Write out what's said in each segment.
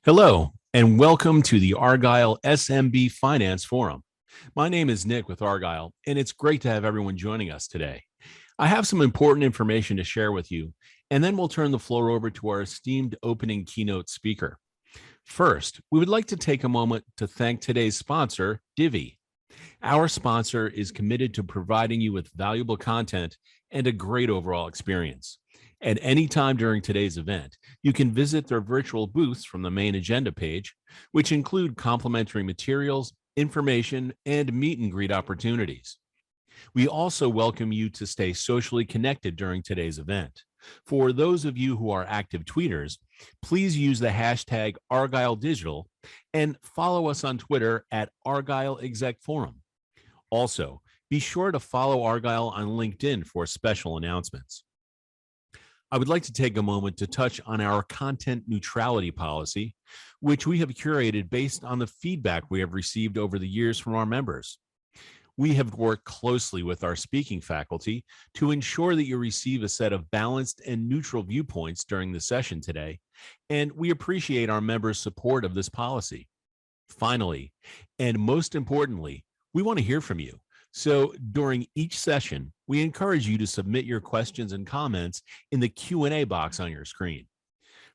Hello, and welcome to the Argyle SMB Finance Forum. My name is Nick with Argyle, and it's great to have everyone joining us today. I have some important information to share with you, and then we'll turn the floor over to our esteemed opening keynote speaker. First, we would like to take a moment to thank today's sponsor, Divvy. Our sponsor is committed to providing you with valuable content and a great overall experience. At any time during today's event, you can visit their virtual booths from the main agenda page, which include complimentary materials, information, and meet and greet opportunities. We also welcome you to stay socially connected during today's event. For those of you who are active tweeters, please use the hashtag ArgyleDigital and follow us on Twitter at ArgyleExecForum. Also, be sure to follow Argyle on LinkedIn for special announcements. I would like to take a moment to touch on our content neutrality policy, which we have curated based on the feedback we have received over the years from our members. We have worked closely with our speaking faculty to ensure that you receive a set of balanced and neutral viewpoints during the session today, and we appreciate our members' support of this policy. Finally, and most importantly, we want to hear from you. So during each session, we encourage you to submit your questions and comments in the Q&A box on your screen.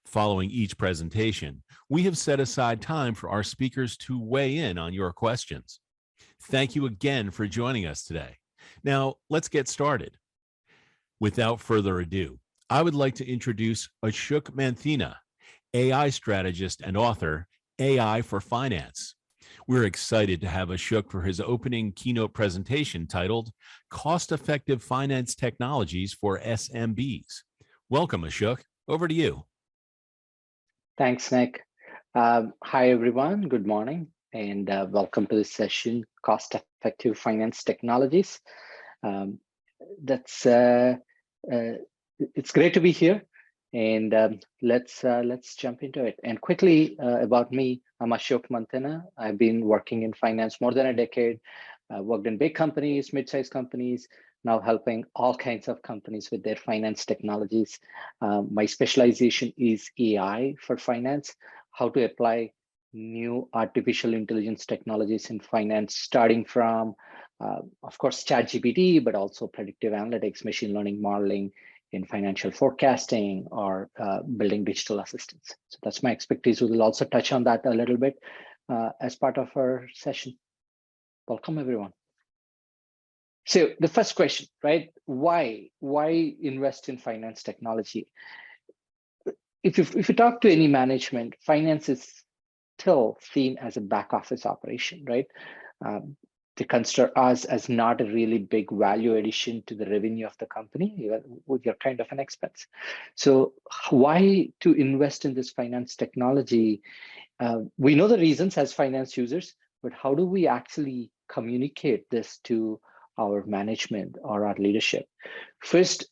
Following each presentation, we have set aside time for our speakers to weigh in on your questions. Thank you again for joining us today. Now, let's get started. Without further ado, I would like to introduce Ashok Manthina, AI strategist and author, AI for Finance. We're excited to have Ashok for his opening keynote presentation titled Cost-Effective Finance Technologies for SMBs. Welcome, Ashok. Over to you. Thanks, Nick. Hi, everyone. Good morning, and welcome to this session, Cost-Effective Finance Technologies. It's great to be here, and let's jump into it. And quickly about me, I'm Ashok Manthina. I've been working in finance more than a decade. Worked in big companies, mid-sized companies, now helping all kinds of companies with their finance technologies. My specialization is AI for finance, how to apply new artificial intelligence technologies in finance, starting from, of course, ChatGPT, but also predictive analytics, machine learning modeling in financial forecasting, or building digital assistants. So that's my expertise. We'll also touch on that a little bit as part of our session. Welcome, everyone. So the first question, right? Why invest in finance technology? If you talk to any management, finance is still seen as a back office operation, right? They consider us as not a really big value addition to the revenue of the company. You're kind of an expense. So why to invest in this finance technology? We know the reasons as finance users, but how do we actually communicate this to our management or our leadership? First,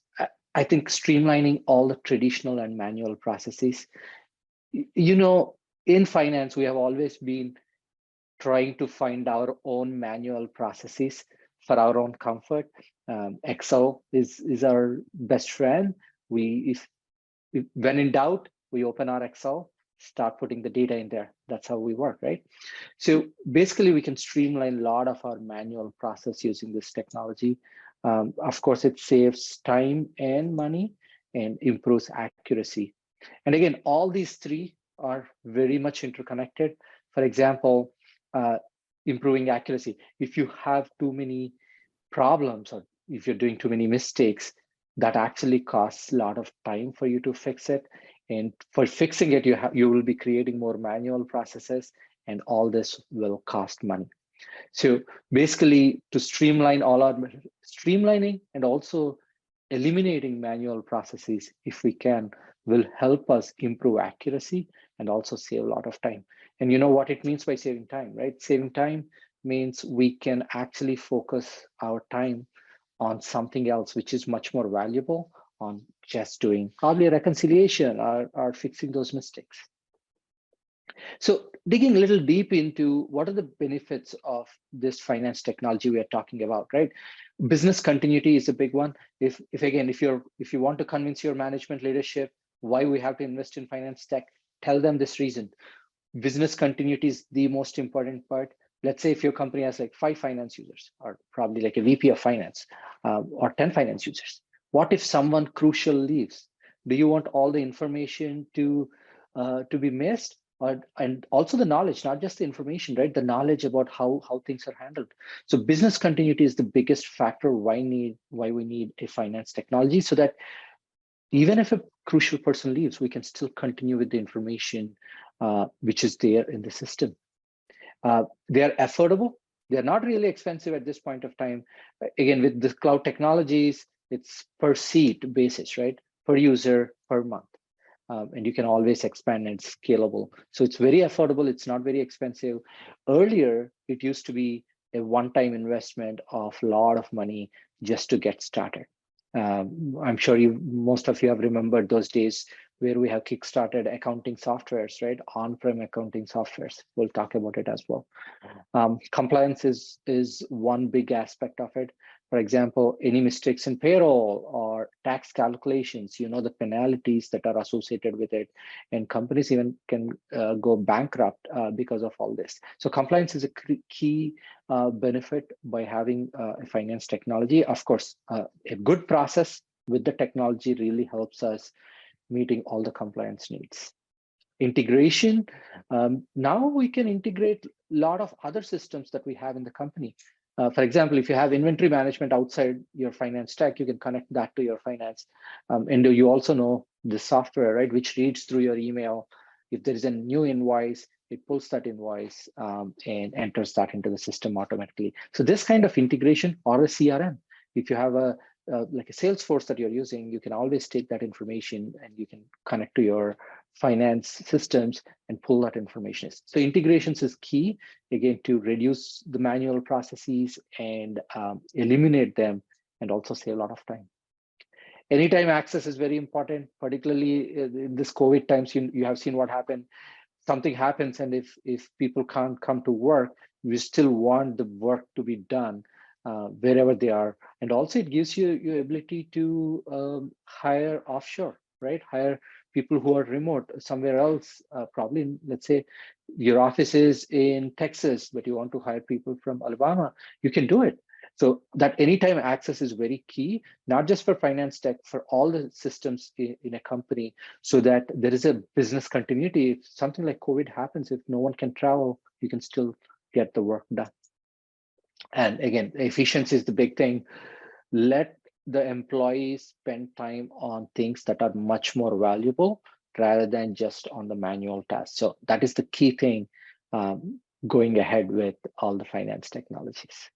I think streamlining all the traditional and manual processes. You know, in finance, we have always been trying to find our own manual processes for our own comfort. Excel is our best friend. When in doubt, we open our Excel, start putting the data in there. That's how we work, right? So basically, we can streamline a lot of our manual process using this technology. Of course, it saves time and money and improves accuracy. And again, all these three are very much interconnected. For example, improving accuracy. If you have too many problems, or if you're doing too many mistakes, that actually costs a lot of time for you to fix it. And for fixing it, you will be creating more manual processes, and all this will cost money. So basically, to streamline streamlining and also eliminating manual processes, if we can, will help us improve accuracy and also save a lot of time. And you know what it means by saving time, right? Saving time means we can actually focus our time on something else, which is much more valuable, on just doing probably a reconciliation or fixing those mistakes. So digging a little deep into what are the benefits of this finance technology we are talking about, right? Business continuity is a big one. If you want to convince your management leadership why we have to invest in finance tech, tell them this reason. Business continuity is the most important part. Let's say if your company has like 5 finance users, or probably like a VP of finance, or 10 finance users. What if someone crucial leaves? Do you want all the information to be missed? And also the knowledge, not just the information, right? The knowledge about how things are handled. So business continuity is the biggest factor why we need a finance technology, so that even if a crucial person leaves, we can still continue with the information which is there in the system. They are affordable. They're not really expensive at this point of time. Again, with the cloud technologies, it's per seat basis, right? Per user, per month. And you can always expand and scalable. So it's very affordable. It's not very expensive. Earlier, it used to be a one-time investment of a lot of money just to get started. I'm sure most of you have remembered those days where we have kickstarted accounting softwares, right? On-prem accounting softwares. We'll talk about it as well. Compliance is one big aspect of it. For example, any mistakes in payroll or tax calculations, the penalties that are associated with it, and companies even can go bankrupt because of all this. So compliance is a key benefit by having a finance technology. Of course, a good process with the technology really helps us meeting all the compliance needs. Integration, now we can integrate a lot of other systems that we have in the company. For example, if you have inventory management outside your finance stack, you can connect that to your finance. And you also know the software, right, which reads through your email. If there is a new invoice, it pulls that invoice and enters that into the system automatically. So this kind of integration, or a CRM, if you have like a Salesforce that you're using, you can always take that information and you can connect to your finance systems and pull that information. So integrations is key, again, to reduce the manual processes and eliminate them, and also save a lot of time. Anytime access is very important, particularly in this COVID times. You have seen what happened. Something happens, and if people can't come to work, we still want the work to be done wherever they are. And also it gives you your ability to hire offshore, right? Hire people who are remote somewhere else, probably, let's say your office is in Texas, but you want to hire people from Alabama, you can do it. So that anytime access is very key, not just for finance tech, for all the systems in a company, so that there is a business continuity. If something like COVID happens, if no one can travel, you can still get the work done. And again, efficiency is the big thing. Let the employees spend time on things that are much more valuable rather than just on the manual tasks. So that is the key thing going ahead with all the finance technologies.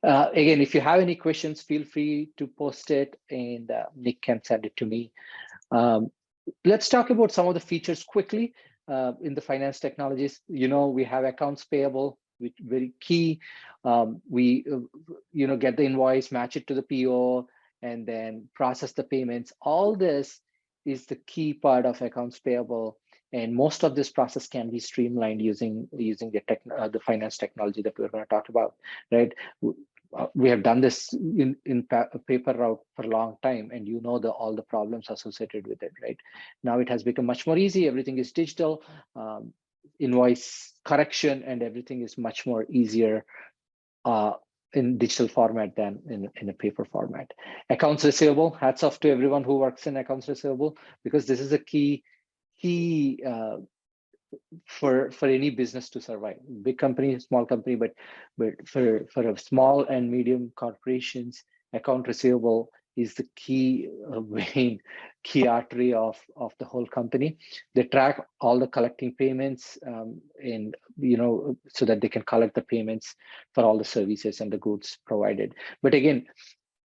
Again, if you have any questions, feel free to post it, and Nick can send it to me. Let's talk about some of the features quickly in the finance technologies. We have accounts payable, which is very key. We get the invoice, match it to the PO, and then process the payments. All this is the key part of accounts payable, and most of this process can be streamlined using the finance technology that we're going to talk about, right? We have done this in paper route for a long time, and all the problems associated with it, right? Now it has become much more easy. Everything is digital. Invoice correction and everything is much more easier in digital format than in a paper format. Accounts receivable, hats off to everyone who works in accounts receivable, because this is a key for any business to survive. Big company, small company, but for a small and medium corporations, account receivable is the key vein, key artery of the whole company. They track all the collecting payments, and so that they can collect the payments for all the services and the goods provided. But again,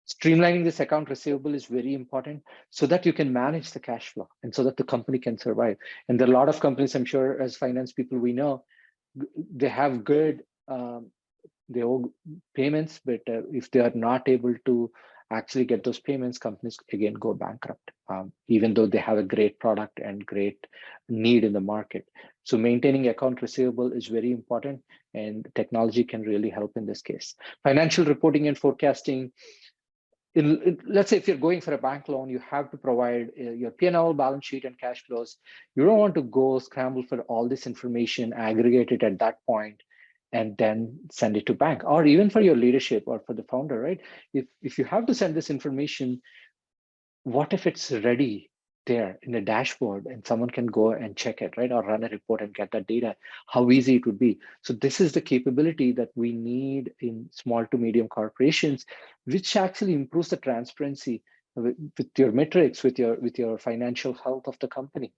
streamlining this account receivable is very important, so that you can manage the cash flow and so that the company can survive. And there are a lot of companies, I'm sure, as finance people, we know they have good they owe payments, but if they are not able to actually get those payments, companies again go bankrupt, even though they have a great product and great need in the market. So maintaining account receivable is very important, and technology can really help in this case. Financial reporting and forecasting, let's say if you're going for a bank loan, you have to provide your P&L, balance sheet, and cash flows. You don't want to go scramble for all this information, aggregate it at that point, and then send it to bank, or even for your leadership or for the founder, right? If you have to send this information, what if it's ready there in a dashboard and someone can go and check it, right? Or run a report and get that data, how easy it would be. So this is the capability that we need in small to medium corporations, which actually improves the transparency with your metrics, with your financial health of the company.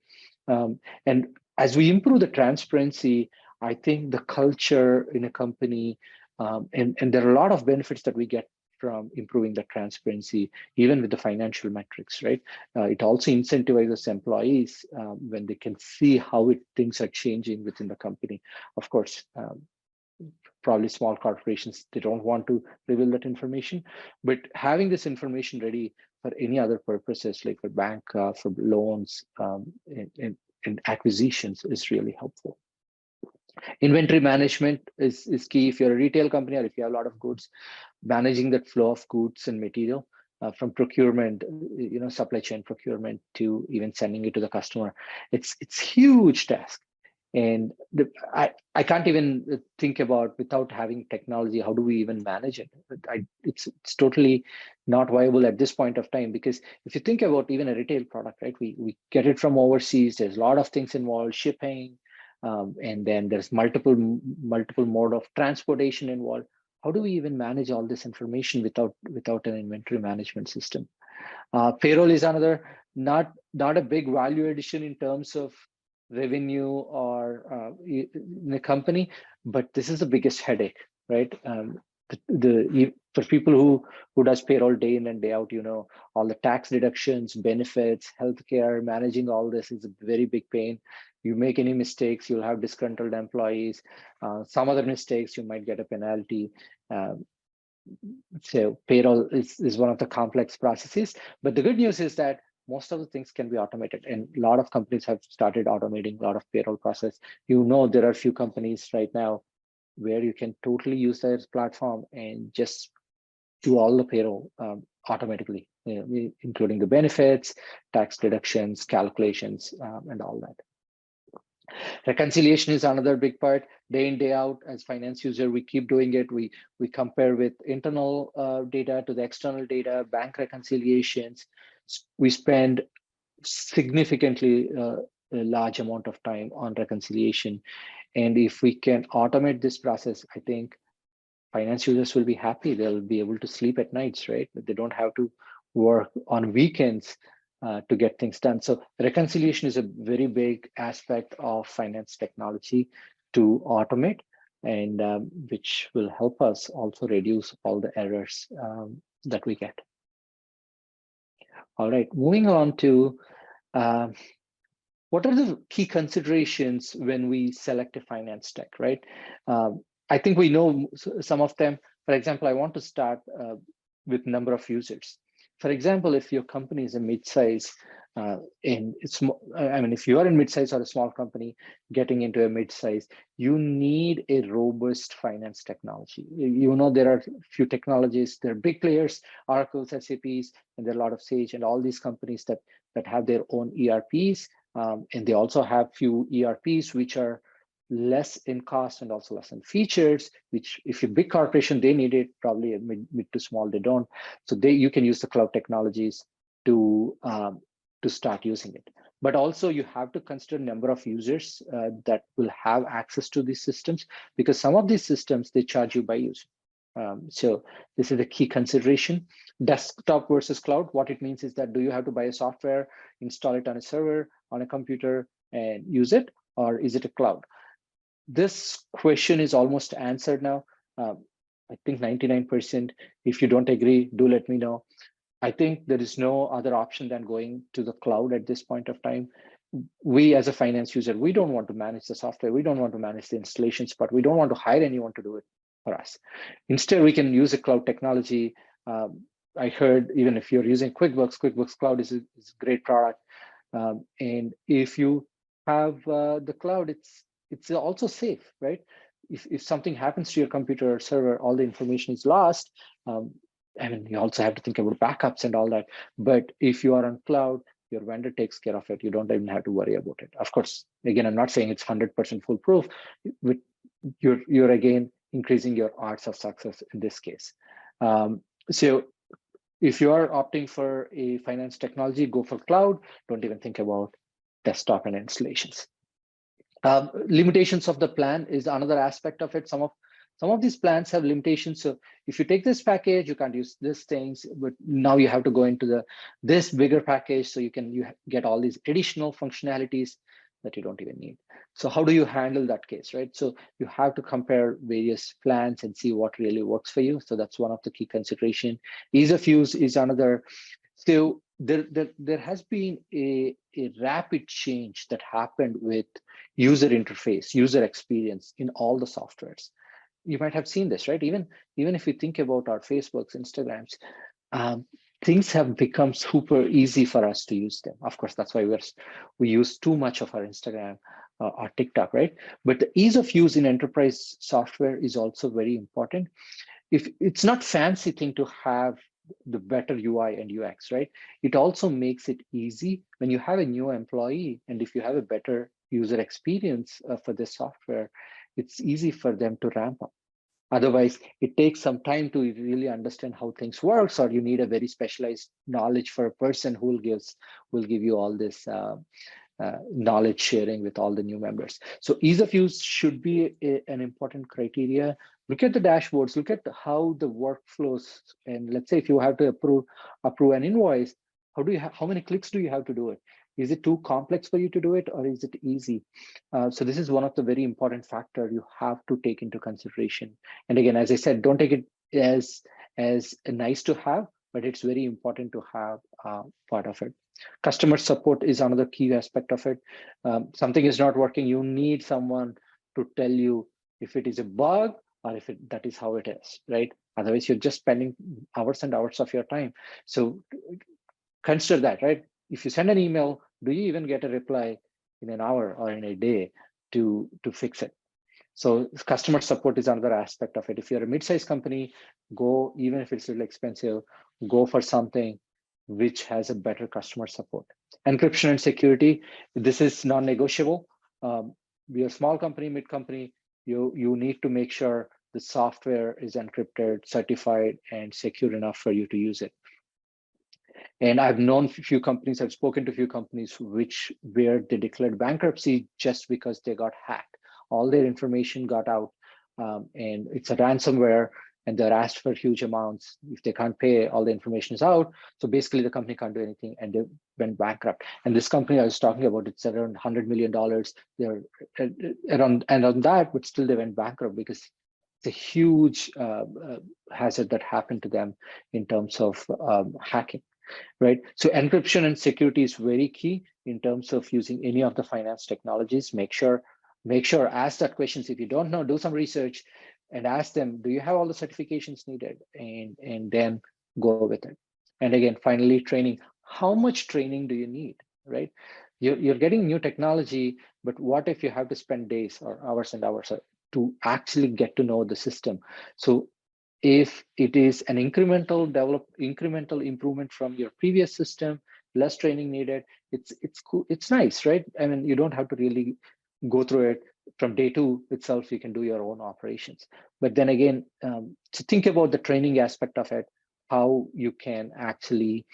And as we improve the transparency, I think the culture in a company, and there are a lot of benefits that we get from improving the transparency, even with the financial metrics, right? It also incentivizes employees when they can see how things are changing within the company. Of course, probably small corporations, they don't want to reveal that information, but having this information ready for any other purposes, like for bank, for loans, and acquisitions is really helpful. Inventory management is key. If you're a retail company or if you have a lot of goods, managing that flow of goods and material from procurement, supply chain procurement to even sending it to the customer, it's huge task. And I can't even think about, without having technology, how do we even manage it? It's totally not viable at this point of time, because if you think about even a retail product, right, we get it from overseas. There's a lot of things involved, shipping, and then there's multiple mode of transportation involved. How do we even manage all this information without an inventory management system? Payroll is another, not a big value addition in terms of revenue or in a company, but this is the biggest headache, right? For people who does payroll day in and day out, all the tax deductions, benefits, healthcare, managing all this is a very big pain. You make any mistakes, you'll have disgruntled employees. Some other mistakes, you might get a penalty. So payroll is one of the complex processes, but the good news is that most of the things can be automated, and a lot of companies have started automating a lot of payroll process. There are a few companies right now where you can totally use their platform and just do all the payroll automatically, including the benefits, tax deductions, calculations, and all that. Reconciliation is another big part. Day in, day out, as finance user, we keep doing it. We compare with internal data to the external data, bank reconciliations. We spend significantly a large amount of time on reconciliation. And if we can automate this process, I think finance users will be happy. They'll be able to sleep at nights, right? They don't have to work on weekends to get things done. So reconciliation is a very big aspect of finance technology to automate, and which will help us also reduce all the errors that we get. All right, moving on to what are the key considerations when we select a finance tech, right? I think we know some of them. For example, I want to start with number of users. For example, if your company is a mid-size, if you are in mid-size or a small company getting into a mid-size, you need a robust finance technology. There are few technologies. There are big players, Oracle, SAPs, and there are a lot of Sage and all these companies that have their own ERPs, and they also have few ERPs which are less in cost and also less in features, which if you're a big corporation, they need it, probably a mid to small, they don't. So you can use the cloud technologies to start using it. But also you have to consider number of users that will have access to these systems, because some of these systems, they charge you by use. So this is a key consideration. Desktop versus cloud, what it means is that, do you have to buy a software, install it on a server, on a computer, and use it, or is it a cloud? This question is almost answered now. I think 99%. If you don't agree, do let me know. I think there is no other option than going to the cloud at this point of time. We as a finance user, we don't want to manage the software. We don't want to manage the installations, but we don't want to hire anyone to do it for us. Instead, we can use a cloud technology. I heard even if you're using QuickBooks Cloud is a great product. And if you have the cloud, it's also safe, right? If something happens to your computer or server, all the information is lost. I mean, you also have to think about backups and all that. But if you are on cloud, your vendor takes care of it. You don't even have to worry about it. Of course, again, I'm not saying it's 100% foolproof. With you're again increasing your odds of success in this case. So if you are opting for a finance technology, go for cloud. Don't even think about desktop and installations. Limitations of the plan is another aspect of it. Some of these plans have limitations. So if you take this package, you can't use these things, but now you have to go into this bigger package so you get all these additional functionalities that you don't even need. So how do you handle that case, right? So you have to compare various plans and see what really works for you. So that's one of the key consideration. Ease of use is another. So there has been a rapid change that happened with user interface, user experience in all the softwares. You might have seen this, right? Even if you think about our Facebooks, Instagrams, things have become super easy for us to use them. Of course, that's why we use too much of our Instagram or TikTok, right? But the ease of use in enterprise software is also very important. If it's not fancy thing to have the better UI and UX, right? It also makes it easy when you have a new employee, and if you have a better user experience for this software, it's easy for them to ramp up. Otherwise, it takes some time to really understand how things works, or you need a very specialized knowledge for a person who will give you all this knowledge sharing with all the new members. So ease of use should be an important criteria. Look at the dashboards, look at how the workflows, and let's say if you have to approve an invoice, how many clicks do you have to do it? Is it too complex for you to do it, or is it easy? So this is one of the very important factor you have to take into consideration. And again, as I said, don't take it as nice to have, but it's very important to have part of it. Customer support is another key aspect of it. Something is not working, you need someone to tell you if it is a bug or if that is how it is, right? Otherwise, you're just spending hours and hours of your time. So consider that, right? If you send an email, do you even get a reply in an hour or in a day to fix it? So customer support is another aspect of it. If you're a mid-sized company, go, even if it's a little expensive, go for something which has a better customer support. Encryption and security, this is non-negotiable. You're a small company, mid company, you need to make sure the software is encrypted, certified, and secure enough for you to use it. And I've known a few companies, I've spoken to a few companies where they declared bankruptcy just because they got hacked. All their information got out, and it's a ransomware, and they're asked for huge amounts. If they can't pay, all the information is out. So basically the company can't do anything, and they went bankrupt. And this company I was talking about, it's around $100 million. They're around, and on that, but still they went bankrupt because it's a huge hazard that happened to them in terms of hacking. Right. So encryption and security is very key in terms of using any of the finance technologies. Make sure, ask that questions. If you don't know, do some research and ask them, do you have all the certifications needed? And then go with it. And again, finally, training. How much training do you need, right? You're getting new technology, but what if you have to spend days or hours and hours to actually get to know the system? So if it is an incremental improvement from your previous system, less training needed, it's cool, it's nice, right? I mean, you don't have to really go through it. From day two itself, you can do your own operations. But then again, to think about the training aspect of it, how you can actually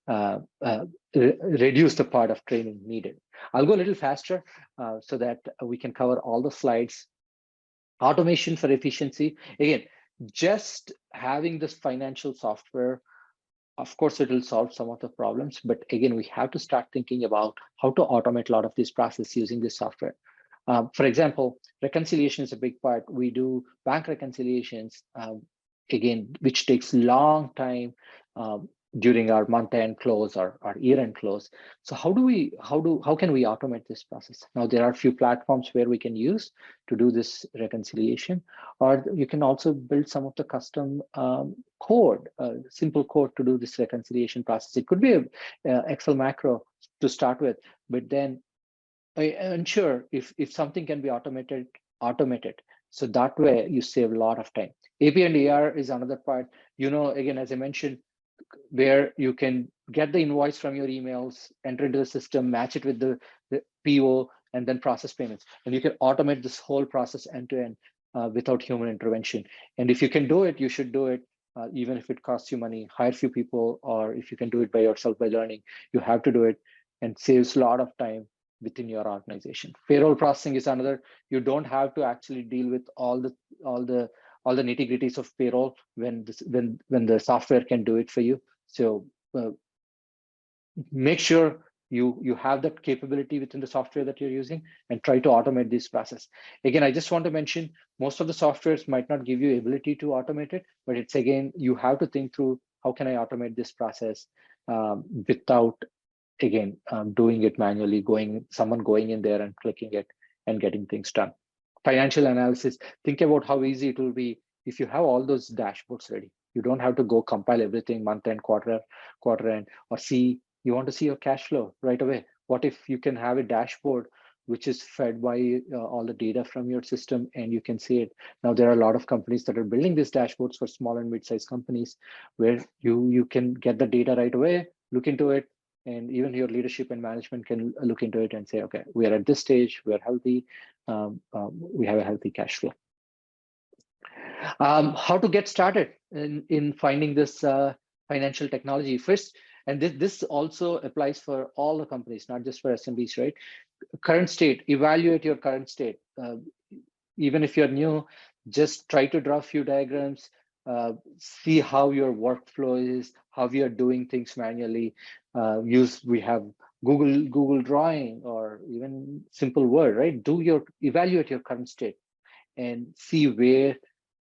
reduce the part of training needed. I'll go a little faster so that we can cover all the slides. Automation for efficiency. Again, just having this financial software, of course, it will solve some of the problems. But again, we have to start thinking about how to automate a lot of this process using this software. For example, reconciliation is a big part. We do bank reconciliations, again, which takes long time during our month-end close or our year-end close. So how can we automate this process? Now, there are a few platforms where we can use to do this reconciliation, or you can also build some of the custom code, simple code to do this reconciliation process. It could be a Excel macro to start with, but then ensure if something can be automated, automate it. So that way you save a lot of time. AP and AR is another part. Again, as I mentioned, where you can get the invoice from your emails, enter into the system, match it with the PO, and then process payments. And you can automate this whole process end to end without human intervention. And if you can do it, you should do it, even if it costs you money. Hire few people, or if you can do it by yourself by learning, you have to do it, and saves a lot of time within your organization. Payroll processing is another. You don't have to actually deal with all the nitty gritties of payroll when the software can do it for you. So make sure you have that capability within the software that you're using, and try to automate this process. Again, I just want to mention, most of the softwares might not give you ability to automate it, but it's, again, you have to think through, how can I automate this process without, again, doing it manually, someone going in there and clicking it and getting things done. Financial analysis, think about how easy it will be if you have all those dashboards ready. You don't have to go compile everything month end, quarter end, or you want to see your cash flow right away. What if you can have a dashboard which is fed by all the data from your system, and you can see it? Now, there are a lot of companies that are building these dashboards for small and mid-sized companies, where you can get the data right away, look into it, and even your leadership and management can look into it and say, okay, we are at this stage, we are healthy, we have a healthy cash flow. How to get started in finding this financial technology first, and this also applies for all the companies, not just for SMBs, right? Current state, evaluate your current state. Even if you're new, just try to draw a few diagrams, see how your workflow is, how you're doing things manually. We have Google Drawing, or even simple Word, right? Evaluate your current state and see where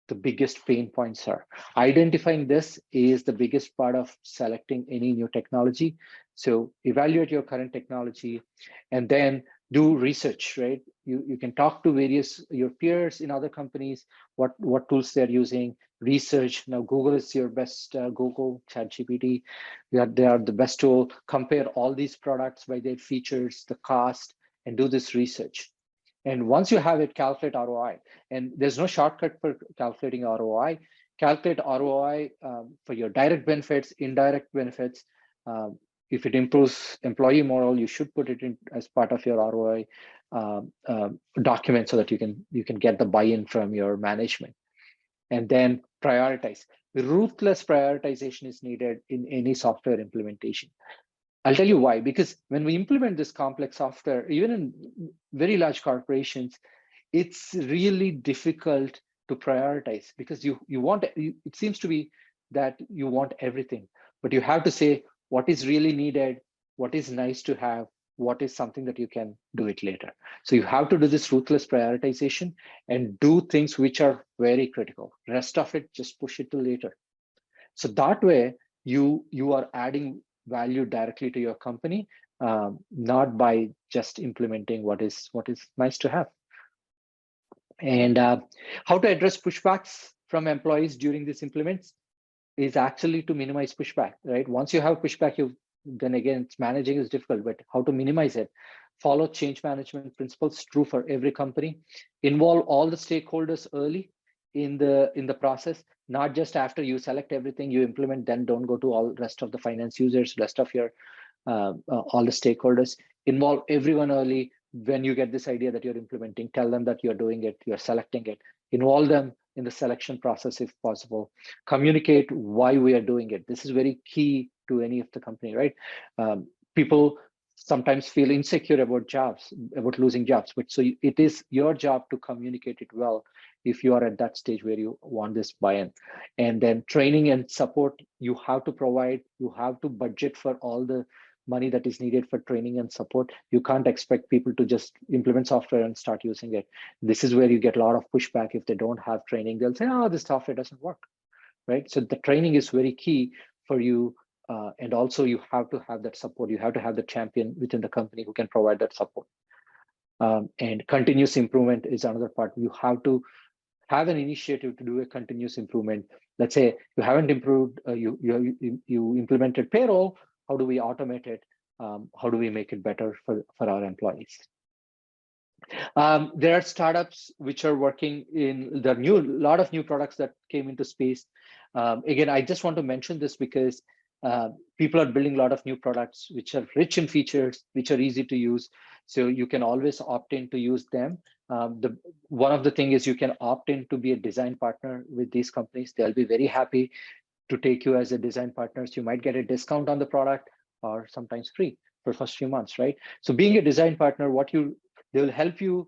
the biggest pain points are. Identifying this is the biggest part of selecting any new technology. So evaluate your current technology, and then do research, right? You can talk to your peers in other companies, what tools they're using, research. Now, Google is your best, Google, ChatGPT, they are the best tool. Compare all these products by their features, the cost, and do this research. And once you have it, calculate ROI. And there's no shortcut for calculating ROI. Calculate ROI for your direct benefits, indirect benefits. If it improves employee morale, you should put it in as part of your ROI document, so that you can get the buy-in from your management. And then prioritize. Ruthless prioritization is needed in any software implementation. I'll tell you why. Because when we implement this complex software, even in very large corporations, it's really difficult to prioritize, because it seems to be that you want everything, but you have to say what is really needed, what is nice to have, what is something that you can do it later. So you have to do this ruthless prioritization and do things which are very critical. Rest of it, just push it to later. So that way you are adding value directly to your company, not by just implementing what is nice to have. And how to address pushbacks from employees during these implements is actually to minimize pushback, right? Once you have pushback, then again, managing is difficult, but how to minimize it? Follow change management principles, true for every company. Involve all the stakeholders early in the process, not just after you select everything, you implement, then don't go to all rest of the finance users, rest of your all the stakeholders. Involve everyone early. When you get this idea that you're implementing, tell them that you're doing it, you're selecting it. Involve them in the selection process if possible. Communicate why we are doing it. This is very key to any of the company, right? People sometimes feel insecure about losing jobs, but so it is your job to communicate it well if you are at that stage where you want this buy-in. And then training and support, you have to provide, you have to budget for all the money that is needed for training and support. You can't expect people to just implement software and start using it. This is where you get a lot of pushback. If they don't have training, they'll say, oh, this software doesn't work, right? So the training is very key for you. And also you have to have that support. You have to have the champion within the company who can provide that support. And continuous improvement is another part. You have to have an initiative to do a continuous improvement. Let's say you haven't improved, you implemented payroll. How do we automate it? How do we make it better for our employees? There are startups which are working in the lot of new products that came into space. Again, I just want to mention this because people are building a lot of new products which are rich in features, which are easy to use. So you can always opt in to use them. One of the things is you can opt in to be a design partner with these companies. They'll be very happy to take you as a design partner. So you might get a discount on the product or sometimes free for first few months, right? So being a design partner, they will help you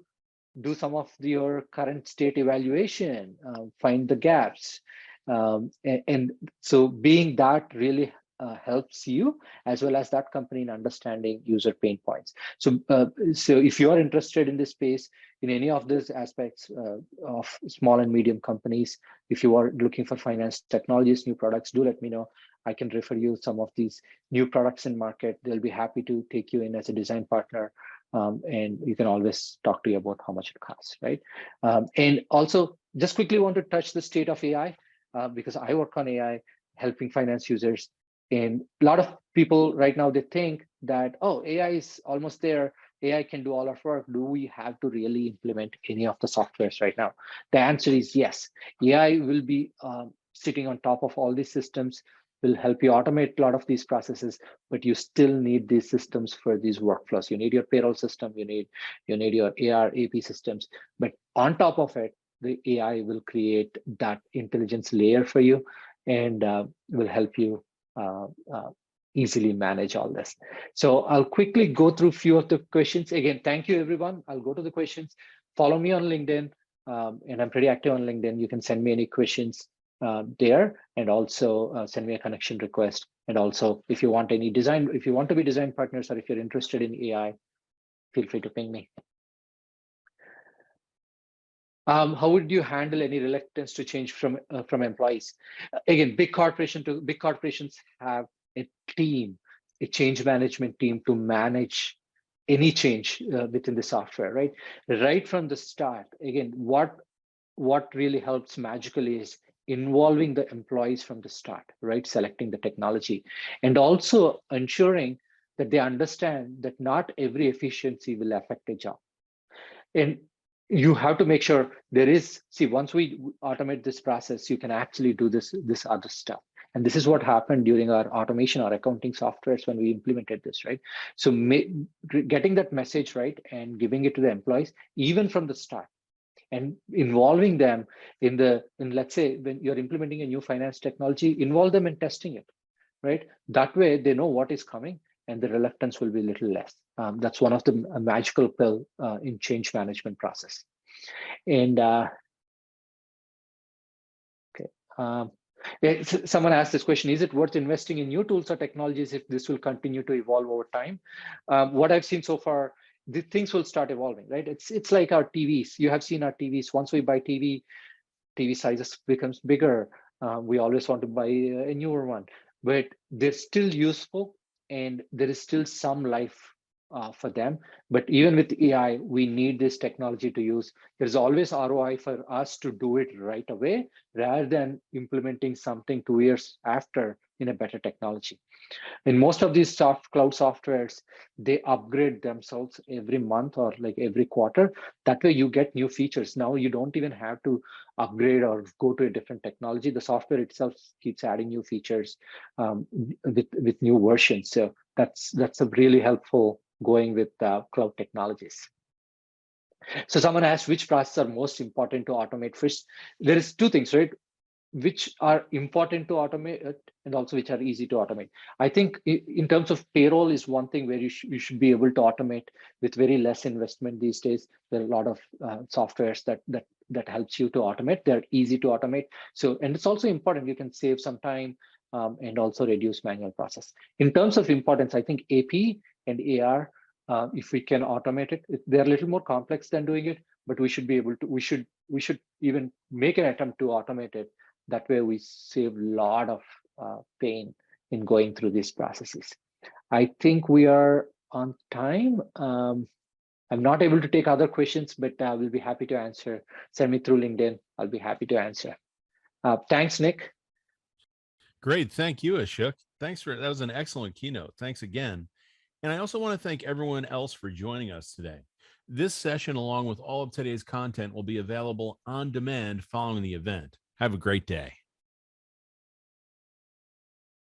do some of your current state evaluation, find the gaps. And so being that really helps you as well as that company in understanding user pain points. So if you are interested in this space, in any of these aspects of small and medium companies, if you are looking for finance technologies, new products, do let me know. I can refer you some of these new products in market. They'll be happy to take you in as a design partner. And you can always talk to you about how much it costs, right? And also, just quickly want to touch the state of AI because I work on AI, helping finance users. And a lot of people right now, they think that, oh, AI is almost there. AI can do all our work. Do we have to really implement any of the softwares right now? The answer is yes. AI will be sitting on top of all these systems, will help you automate a lot of these processes, but you still need these systems for these workflows. You need your payroll system, you need your AR, AP systems, but on top of it, the AI will create that intelligence layer for you and will help you uh, uh, easily manage all this. So I'll quickly go through a few of the questions. Again, thank you, everyone. I'll go to the questions. Follow me on LinkedIn, and I'm pretty active on LinkedIn. You can send me any questions there, and also send me a connection request. And also, if you want any design, if you want to be design partners, or if you're interested in AI, feel free to ping me. How would you handle any reluctance to change from employees? Again, big corporations have a team, a change management team to manage any change within the software, right? Right from the start. Again, what really helps magically is involving the employees from the start, right? Selecting the technology and also ensuring that they understand that not every efficiency will affect a job. And you have to make sure there is, see, once we automate this process, you can actually do this other stuff. And this is what happened during our automation or accounting softwares when we implemented this, right? So getting that message right and giving it to the employees, even from the start, and involving them in let's say when you're implementing a new finance technology, involve them in testing it, right? That way they know what is coming and the reluctance will be a little less. That's one of the magical pill in change management process. And okay. Someone asked this question, is it worth investing in new tools or technologies if this will continue to evolve over time? What I've seen so far, the things will start evolving, right? It's like our TVs. You have seen our TVs. Once we buy TV sizes becomes bigger. We always want to buy a newer one, but they're still useful and there is still some life for them. But even with AI, we need this technology to use. There's always ROI for us to do it right away rather than implementing something 2 years after in a better technology. In most of these cloud softwares, they upgrade themselves every month or like every quarter. That way you get new features. Now you don't even have to upgrade or go to a different technology. The software itself keeps adding new features with new versions. So that's a really helpful going with cloud technologies. So someone asked which processes are most important to automate first. There is two things, right? Which are important to automate and also which are easy to automate. I think in terms of payroll is one thing where you should be able to automate with very less investment these days. There are a lot of softwares that helps you to automate. They're easy to automate. So, and it's also important, you can save some time and also reduce manual process. In terms of importance, I think AP and AR, if we can automate it, they're a little more complex than doing it, but we should be able to, we should even make an attempt to automate it. That way we save a lot of pain in going through these processes. I think we are on time. I'm not able to take other questions, but we'll be happy to answer. Send me through LinkedIn. I'll be happy to answer. Thanks, Nick. Great. Thank you, Ashok. Thanks that was an excellent keynote. Thanks again. And I also want to thank everyone else for joining us today. This session, along with all of today's content, will be available on demand following the event. Have a great day.